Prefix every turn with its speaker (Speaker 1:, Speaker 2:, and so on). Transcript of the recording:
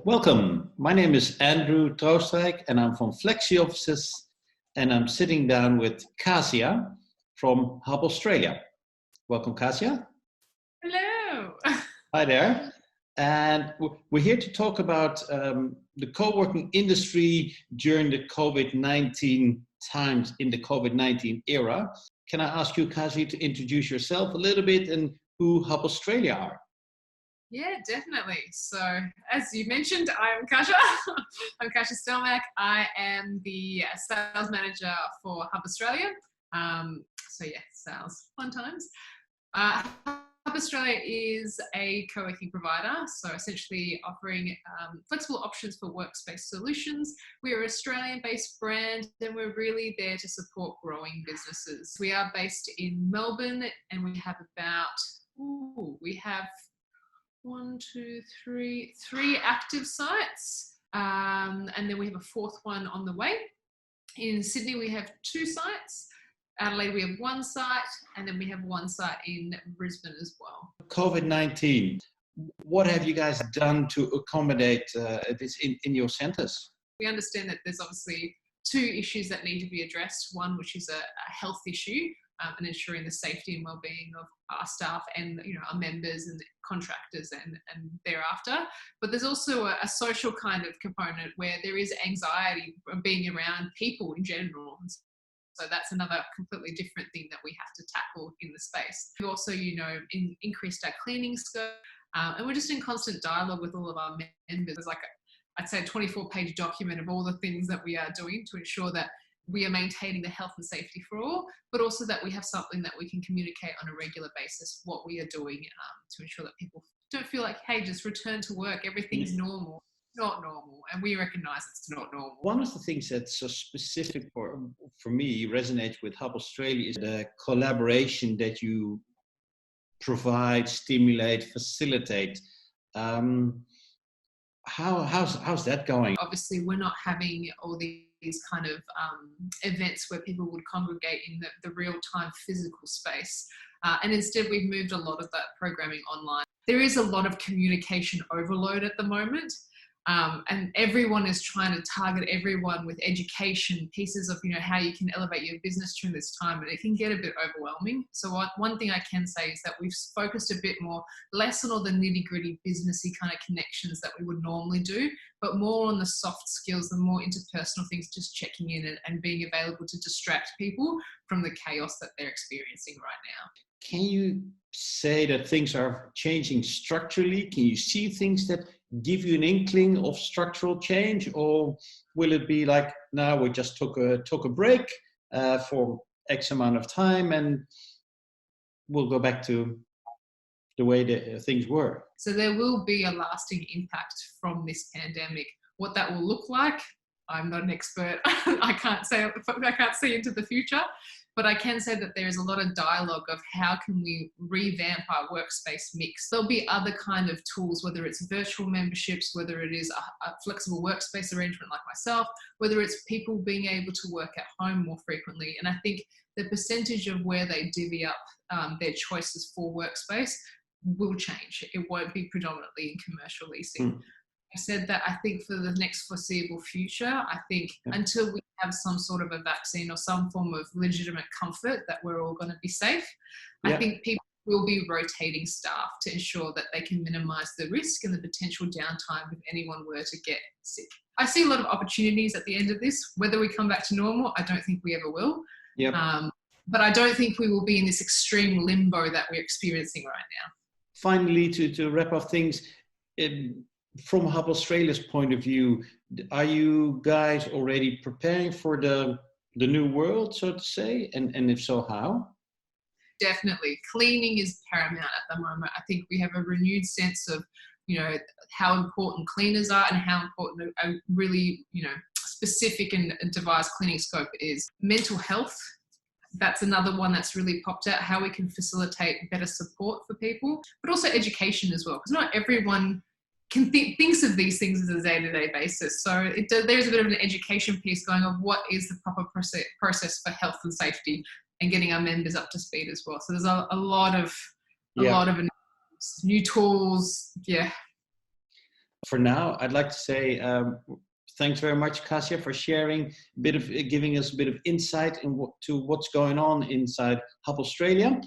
Speaker 1: Welcome. My name is Andrew Troostrijk and I'm from Flexioffices and I'm sitting down with Kasia from Hub Australia. Welcome, Kasia.
Speaker 2: Hello.
Speaker 1: Hi there. And we're here to talk about the co-working industry during the COVID-19 times, in the COVID-19 era. Can I ask you, Kasia, to introduce yourself a little bit and who Hub Australia are?
Speaker 2: Yeah, definitely. So as you mentioned, I'm Kasia. I'm Kasia Stelmach. I am the sales manager for Hub Australia. Sales, fun times. Hub Australia is a co-working provider, so essentially offering flexible options for workspace solutions. We're an Australian-based brand and we're really there to support growing businesses. We are based in Melbourne and we have three active sites, and then we have a fourth one on the way. In Sydney we have 2 sites, Adelaide we have 1 site, and then we have 1 site in Brisbane as well.
Speaker 1: COVID-19, what have you guys done to accommodate this in your centres?
Speaker 2: We understand that there's obviously 2 issues that need to be addressed. One, which is a health issue, and ensuring the safety and well-being of our staff and our members and contractors and thereafter. But there's also a social kind of component where there is anxiety of being around people in general. So that's another completely different thing that we have to tackle in the space. We've also, increased our cleaning scope, and we're just in constant dialogue with all of our members. There's I'd say a 24-page document of all the things that we are doing to ensure that we are maintaining the health and safety for all, but also that we have something that we can communicate on a regular basis what we are doing to ensure that people don't feel like, hey, just return to work, everything's normal. Not normal, and we recognize it's not normal.
Speaker 1: One of the things that's so specific for me, resonates with Hub Australia, is the collaboration that you provide, stimulate, facilitate. How's that going?
Speaker 2: Obviously, we're not having all these kind of events where people would congregate in the real-time physical space. And instead, we've moved a lot of that programming online. There is a lot of communication overload at the moment. And everyone is trying to target everyone with education pieces of, how you can elevate your business during this time, and it can get a bit overwhelming. So one thing I can say is that we've focused a bit more, less on all the nitty gritty businessy kind of connections that we would normally do, but more on the soft skills, the more interpersonal things, just checking in and being available to distract people from the chaos that they're experiencing right now.
Speaker 1: Can you say that things are changing structurally? Can you see things that give you an inkling of structural change, or will it be like, now we just took a break for X amount of time and we'll go back to the way that things were?
Speaker 2: So there will be a lasting impact from this pandemic. What that will look like, I'm not an expert. I can't see into the future, but I can say that there is a lot of dialogue of how can we revamp our workspace mix. There'll be other kind of tools, whether it's virtual memberships, whether it is a flexible workspace arrangement like myself, whether it's people being able to work at home more frequently. And I think the percentage of where they divvy up their choices for workspace will change. It won't be predominantly in commercial leasing. I said that I think for the next foreseeable future, until we have some sort of a vaccine or some form of legitimate comfort that we're all going to be safe, I think people will be rotating staff to ensure that they can minimise the risk and the potential downtime if anyone were to get sick. I see a lot of opportunities at the end of this. Whether we come back to normal, I don't think we ever will. But I don't think we will be in this extreme limbo that we're experiencing right now.
Speaker 1: Finally, to wrap up things, from Hub Australia's point of view, are you guys already preparing for the new world, so to say? And if so, how?
Speaker 2: Definitely. Cleaning is paramount at the moment. I think we have a renewed sense of, how important cleaners are and how important a really, specific and devised cleaning scope is. Mental health, that's another one that's really popped out, how we can facilitate better support for people, but also education as well, because not everyone thinks of these things as a day-to-day basis. So there's a bit of an education piece going on what is the proper process for health and safety and getting our members up to speed as well. So there's a lot of new tools. Yeah.
Speaker 1: for now, I'd like to say thanks very much, Kasia, for sharing giving us a bit of insight to what's going on inside Hub Australia.